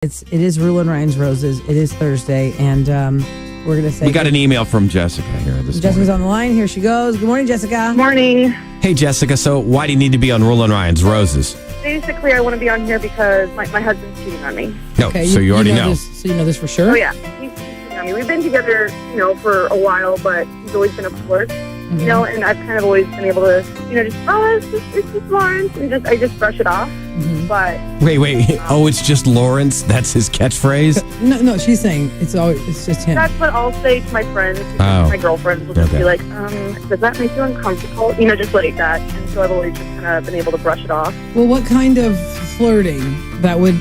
It is Rula and Ryan's Roses. It is Thursday, and we're going to say... We got an email from Jessica here this Jessica's morning. on the line. Here she goes. Good morning, Jessica. Morning. Hey, Jessica, so why do you need to be on Rula and Ryan's Roses? Basically, I want to be on here because my husband's cheating on me. No, Okay, so you already know. This, so you know this for sure? Oh, yeah. He's cheating on me. We've been together, for a while, but he's always been a flirt, and I've kind of always been able to, it's just Lawrence, and I just brush it off. But Wait. Oh, it's just Lawrence? That's his catchphase? No, she's saying it's just him. that's what I'll say to my friends. My girlfriends will just be like, does that make you uncomfortable? Just like that. And so I've always just kind of been able to brush it off. Well, what kind of flirting that would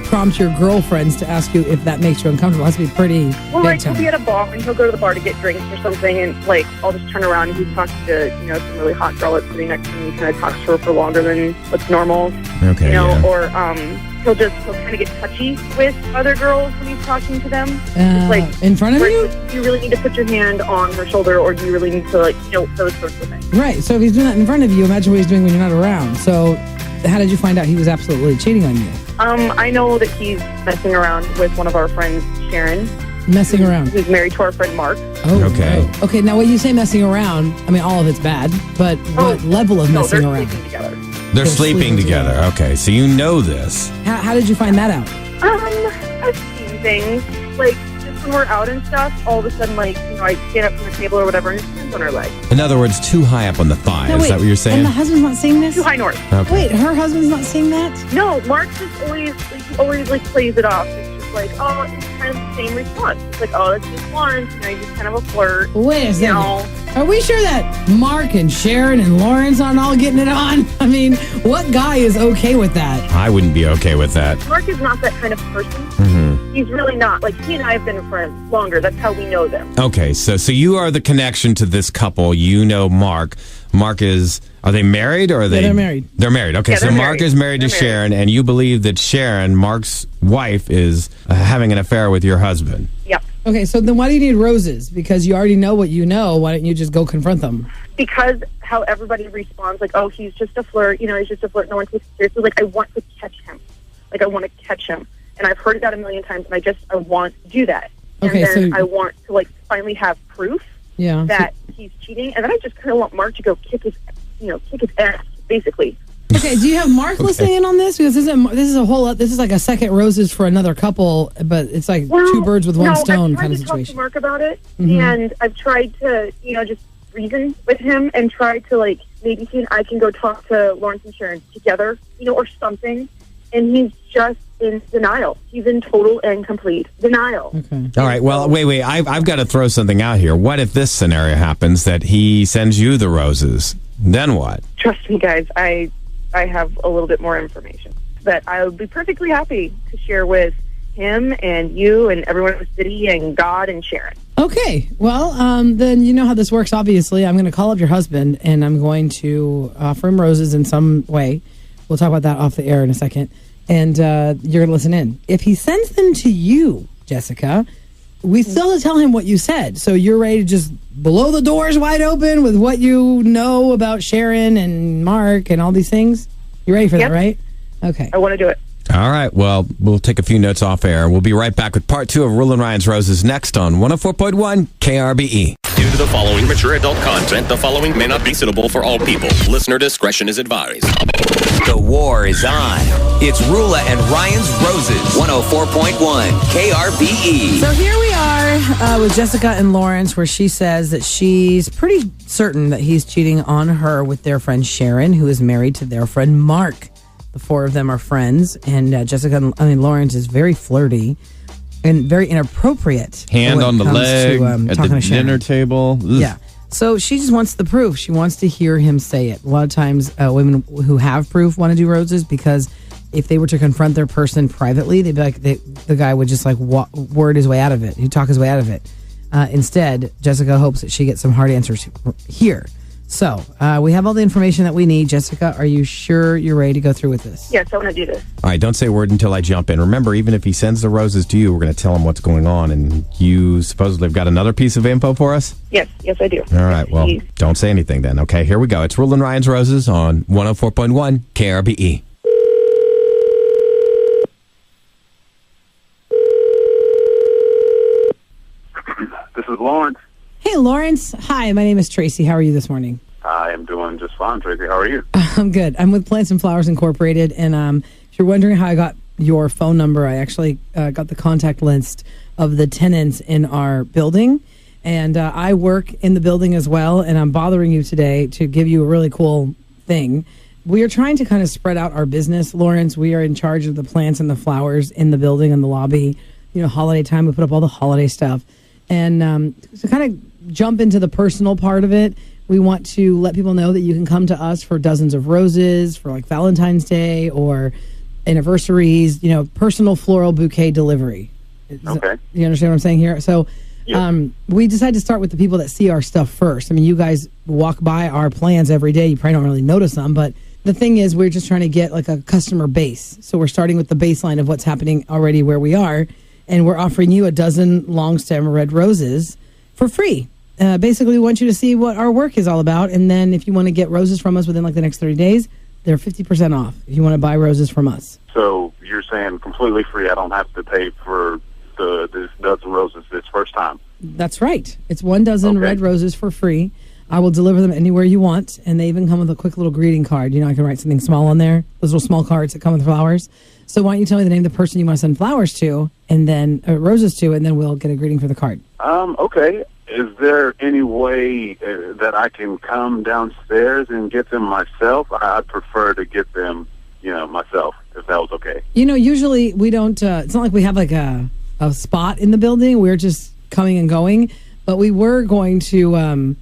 prompt your girlfriends to ask you if that makes you uncomfortable? It has to be pretty Well, big he'll time. be at a bar and he'll go to the bar to get drinks or something, and I'll just turn around and he's talking to some really hot girl that's sitting next to me. He kind of talks to her for longer than what's normal. Okay, Or he'll kind of get touchy with other girls when he's talking to them. In front of you? Do you really need to put your hand on her shoulder, or do you really need to those sorts of things? Right. So if he's doing that in front of you, imagine what he's doing when you're not around. So how did you find out he was absolutely cheating on you? I know that he's messing around with one of our friends, Sharon. Messing around. Who's married to our friend Mark. Oh, Okay. oh. Okay, now when you say messing around, I mean, all of it's bad, but what level of messing they're around? sleeping together. They're sleeping together. Okay, so you know this. How did you find that out? I've seen things, just when we're out and stuff, all of a sudden, I stand up from the table or whatever, and his hand's on her leg. In other words, too high up on the thigh. No, Is wait, that what you're saying? And the husband's not seeing this? Too high north. Okay. Wait, her husband's not seeing that? No, Mark just always plays it off. It's just it's kind of the same response. It's it's just Lawrence, he's just kind of a flirt. Wait a second. Are we sure that Mark and Sharon and Lawrence aren't all getting it on? I mean, what guy is okay with that? I wouldn't be okay with that. Mark is not that kind of person. He's really not. He and I have been friends longer. That's how we know them. Okay, so you are the connection to this couple. You know Mark. Mark is... Are they married or are they... Yeah, they're married. They're married. Okay, Yeah, so they're Mark married. is married to They're Sharon, and you believe that Sharon, Mark's wife, is having an affair with your husband. Yep. Okay, so then why do you need roses? Because you already know what you know. Why don't you just go confront them? Because how everybody responds, he's just a flirt. He's just a flirt. No one takes it seriously. I want to catch him. I want to catch him. And I've heard it that a million times, and I want to do that. Okay, and then so I want to finally have proof that he's cheating, and then I just kind of want Mark to go kick his ass, basically. Okay, do you have Mark listening in on this? Because this is like a second roses for another couple, but it's like two birds with one stone kind of I've tried to talk to situation. Mark about it, and I've tried to, just reason with him and try to, maybe he and I can go talk to Lawrence and Sharon together, or something, and he's just in denial. He's in total and complete denial. Okay. All right, well, wait. I've got to throw something out here. What if this scenario happens that he sends you the roses? Then what? Trust me, guys, I have a little bit more information that I would be perfectly happy to share with him and you and everyone in the city and God and Sharon. Okay, well, then you know how this works, obviously. I'm going to call up your husband, and I'm going to offer him roses in some way. We'll talk about that off the air in a second. And you're going to listen in. If he sends them to you, Jessica, we still have to tell him what you said. So you're ready to just blow the doors wide open with what you know about Sharon and Mark and all these things? You ready for that, right? Okay. I want to do it. All right, well, we'll take a few notes off air. We'll be right back with part 2 of Rula and Ryan's Roses next on 104.1 KRBE. Due to the following mature adult content, the following may not be suitable for all people. Listener discretion is advised. The war is on. It's Rula and Ryan's Roses, 104.1 KRBE. So here we are with Jessica and Lawrence, where she says that she's pretty certain that he's cheating on her with their friend Sharon, who is married to their friend Mark. The four of them are friends, and Lawrence is very flirty and very inappropriate. Hand on the leg at the dinner table. Ugh. Yeah. So she just wants the proof. She wants to hear him say it. A lot of times women who have proof want to do roses because if they were to confront their person privately, they'd be like, the guy would just word his way out of it. He'd talk his way out of it. Instead, Jessica hopes that she gets some hard answers here. So we have all the information that we need. Jessica, are you sure you're ready to go through with this? Yes, I want to do this. All right, don't say a word until I jump in. Remember, even if he sends the roses to you, we're going to tell him what's going on. And you supposedly have got another piece of info for us? Yes, I do. All right, well, don't say anything then. Okay, here we go. It's Rula and Ryan's Roses on 104.1 KRBE. Lawrence. Hey, Lawrence. Hi, my name is Tracy. How are you this morning? I am doing just fine, Tracy. How are you? I'm good. I'm with Plants and Flowers Incorporated, and if you're wondering how I got your phone number, I actually got the contact list of the tenants in our building, and I work in the building as well, and I'm bothering you today to give you a really cool thing. We are trying to kind of spread out our business, Lawrence. We are in charge of the plants and the flowers in the building and the lobby. You know, holiday time, we put up all the holiday stuff. And to kind of jump into the personal part of it, we want to let people know that you can come to us for dozens of roses for like Valentine's Day or anniversaries, you know, personal floral bouquet delivery. Okay. You understand what I'm saying here? So we decided to start with the people that see our stuff first. I mean, you guys walk by our plans every day. You probably don't really notice them, but the thing is we're just trying to get like a customer base. So we're starting with the baseline of what's happening already where we are, and we're offering you a dozen long stem red roses for free. Basically, we want you to see what our work is all about, and then if you want to get roses from us within like the next 30 days, they're 50% off if you want to buy roses from us. So you're saying completely free. I don't have to pay for this dozen roses this first time. That's right. It's 1 dozen red roses for free. I will deliver them anywhere you want, and they even come with a quick little greeting card. You know, I can write something small on there. Those little small cards that come with flowers. So why don't you tell me the name of the person you want to send flowers to, and then roses to, and then we'll get a greeting for the card. Okay. Is there any way that I can come downstairs and get them myself? I'd prefer to get them, you know, myself, if that was okay. You know, usually we don't, it's not like we have like a spot in the building. We're just coming and going. But we were going to,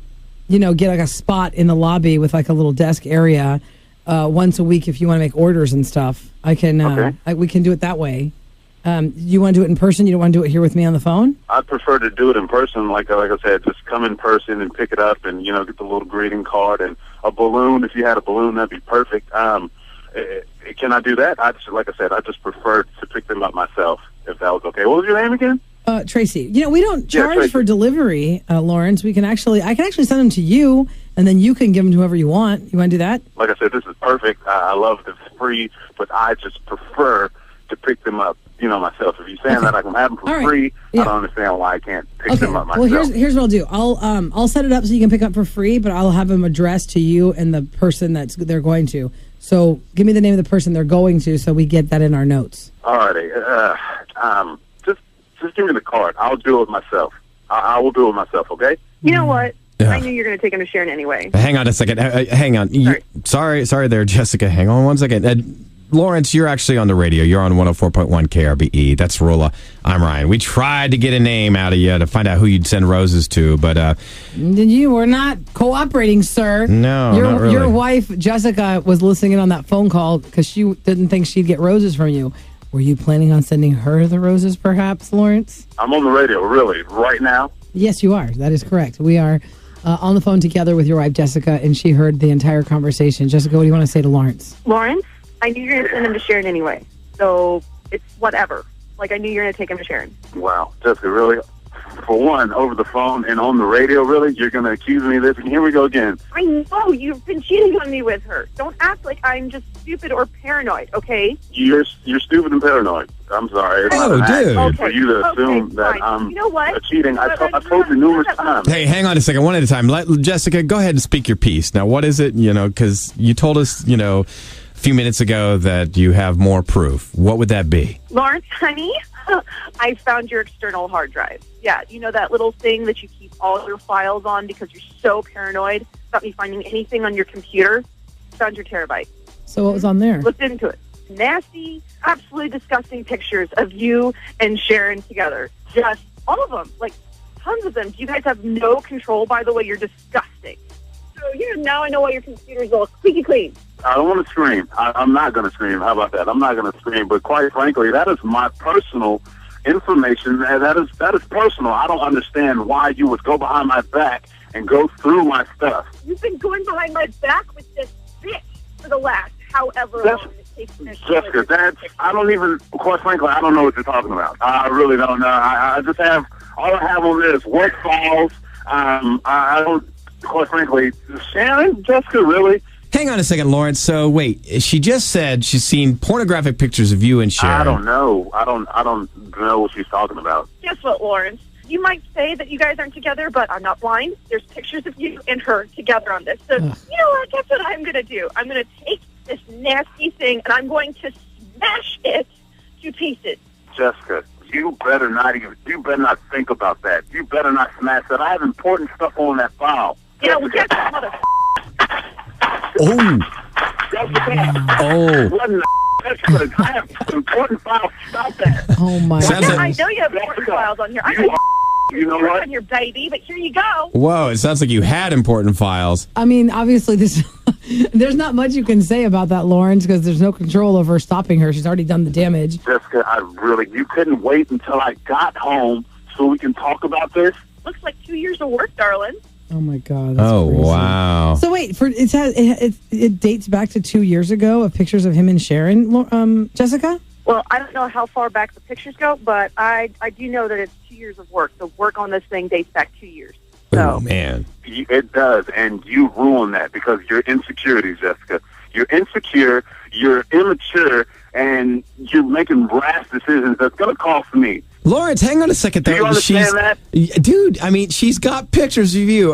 you know, get like a spot in the lobby with like a little desk area once a week if you want to make orders and stuff. I can, we can do it that way. You want to do it in person? You don't want to do it here with me on the phone? I'd prefer to do it in person. Like I said, just come in person and pick it up and, you know, get the little greeting card and a balloon. If you had a balloon, that'd be perfect. Can I do that? Like I said, I just prefer to pick them up myself, if that was okay. What was your name again? Tracy. You know, we don't charge for delivery, Lawrence. I can actually send them to you, and then you can give them to whoever you want. You want to do that? Like I said, this is perfect. I love it. It's free, but I just prefer to pick them up, you know, myself. If you're saying that I can have them for free, I don't understand why I can't pick them up myself. Well, here's what I'll do. I'll set it up so you can pick up for free, but I'll have them addressed to you and the person they're going to. So give me the name of the person they're going to, so we get that in our notes. All righty. Just give me the card. I'll do it myself. I will do it myself. Okay. You know what? I knew you were going to take him to Sharon anyway. Hang on a second. Hang on. Sorry there, Jessica. Hang on one second. Lawrence, you're actually on the radio. You're on 104.1 KRBE. That's Rula. I'm Ryan. We tried to get a name out of you to find out who you'd send roses to, but you were not cooperating, sir. No, not really. Your wife, Jessica, was listening in on that phone call because she didn't think she'd get roses from you. Were you planning on sending her the roses, perhaps, Lawrence? I'm on the radio, really, right now? Yes, you are. That is correct. We are on the phone together with your wife, Jessica, and she heard the entire conversation. Jessica, what do you want to say to Lawrence? Lawrence, I knew you were going to send him to Sharon anyway, so it's whatever. Like, I knew you were going to take him to Sharon. Wow, Jessica, really? For one, over the phone and on the radio, really? You're going to accuse me of this? And here we go again. I know. You've been cheating on me with her. Don't act like I'm just stupid or paranoid, okay? You're stupid and paranoid. I'm sorry. It's not an act for you to assume that I'm cheating. I told you numerous times. Hey, hang on a second. One at a time. Jessica, go ahead and speak your piece. Now, what is it? You know, because you told us, you know, a few minutes ago that you have more proof. What would that be? Lawrence, honey, I found your external hard drive. Yeah, you know that little thing that you keep all your files on because you're so paranoid about me finding anything on your computer? Found your terabyte. So what was on there? Looked into it. Nasty, absolutely disgusting pictures of you and Sharon together. Just all of them, like tons of them. Do you guys have no control, by the way? You're disgusting. So, now I know why your computer's all squeaky clean. I don't want to scream. I'm not going to scream. How about that? I'm not going to scream. But quite frankly, that is my personal information. That is personal. I don't understand why you would go behind my back and go through my stuff. You've been going behind my back with this bitch for the last however long it takes. Jessica, quite frankly, I don't know what you're talking about. I really don't know. I just have, all I have on there is work files. I don't, quite frankly, Sharon, Jessica, really? Hang on a second, Lawrence. So wait, she just said she's seen pornographic pictures of you and Sharon. I don't know. I don't know what she's talking about. Guess what, Lawrence? you might say that you guys aren't together, but I'm not blind. There's pictures of you and her together on this. So, you know what? Guess what I'm going to do? I'm going to take this nasty thing, and I'm going to smash it to pieces. Jessica, you better not think about that. You better not smash that. I have important stuff on that file. Yeah, well, guess what, mother... Oh. Jessica. Oh. What in the Jessica, I have important files. Stop that. Oh, my Sounds God. like- I know you have important files on here. I know You know you're what? on your baby, but here you go. Whoa, it sounds like you had important files. I mean, obviously, there's not much you can say about that, Lawrence, because there's no control over stopping her. She's already done the damage. Jessica, you couldn't wait until I got home so we can talk about this? Looks like 2 years of work, darling. Oh, my God. That's Oh, crazy. wow. So wait, it dates back to 2 years ago of pictures of him and Sharon, Jessica? Well, I don't know how far back the pictures go, but I do know that it's 2 years of work. The work on this thing dates back 2 years. Oh, So, man. It does, and you ruin that because you're insecurities, Jessica. You're insecure, you're immature, and you're making rash decisions that's going to cost me. Lawrence, hang on a second. Do you understand that? Dude, I mean, she's got pictures of you.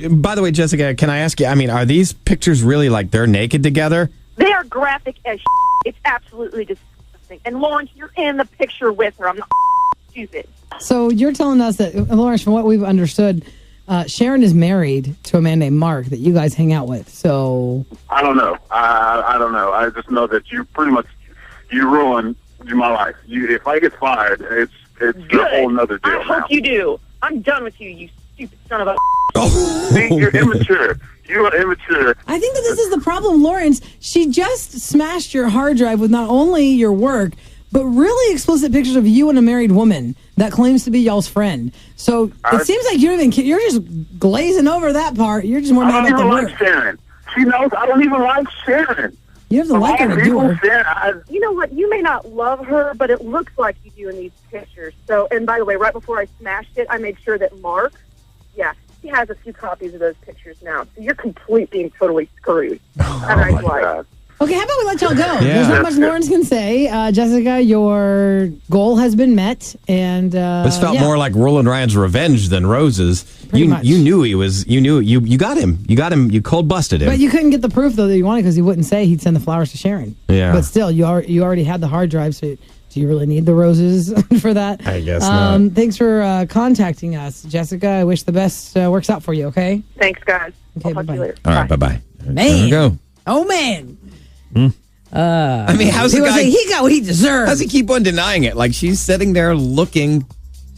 By the way, Jessica, can I ask you, I mean, are these pictures really like they're naked together? they are graphic as It's absolutely disgusting. And Lawrence, you're in the picture with her. I'm not stupid. So you're telling us that, Lawrence, from what we've understood, Sharon is married to a man named Mark that you guys hang out with. So I don't know. I don't know. I just know that you pretty much ruined my life. If I get fired, it's Good. a whole nother deal I hope now. you do. I'm done with you, you stupid son of a... See, you're immature. You are immature. I think that this is the problem, Lawrence. She just smashed your hard drive with not only your work, but really explicit pictures of you and a married woman that claims to be y'all's friend. So it seems like you don't even care. You're just glazing over that part. You're just more I mad don't about the even work. like Sharon. She knows I don't even like Sharon. You have to like her to do her. You know what? You may not love her, but it looks like you do in these pictures. So, and by the way, right before I smashed it, I made sure that Mark, he has a few copies of those pictures now. So you're completely and totally screwed. And I was like, Okay, how about we let y'all go? Yeah. There's not much That's good. Lawrence can say. Jessica, your goal has been met, and This felt yeah. more like Roland Ryan's revenge than Rose's. Pretty much. You knew he was. You knew you got him. You got him. You cold busted him. But you couldn't get the proof though that you wanted because he wouldn't say he'd send the flowers to Sharon. Yeah. But still, you already had the hard drive, so do you really need the roses for that? I guess not. Thanks for contacting us, Jessica. I wish the best works out for you. Okay. thanks, guys. Okay, I'll talk to you bye-bye. later. All right. Bye bye. Man. There we go. Oh man. I mean, how's the He was guy? saying he got what he deserved. How's he keep on denying it? Like she's sitting there looking.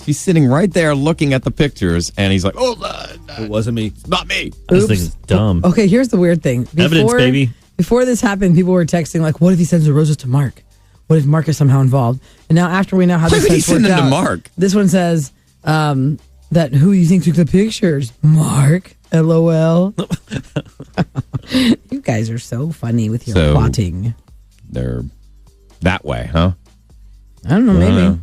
She's sitting right there looking at the pictures, and he's like, "Oh, It wasn't me. not me." This thing's dumb. Okay, here's the weird thing. Evidence, baby. Before this happened, people were texting like, "What if he sends the roses to Mark? What if Mark is somehow involved?" And now, after we know how Why this would he has send worked them to out, Mark? this one says that who you think took the pictures? Mark. LOL. You guys are so funny with your So- plotting. They're that way, huh? I don't know. Maybe.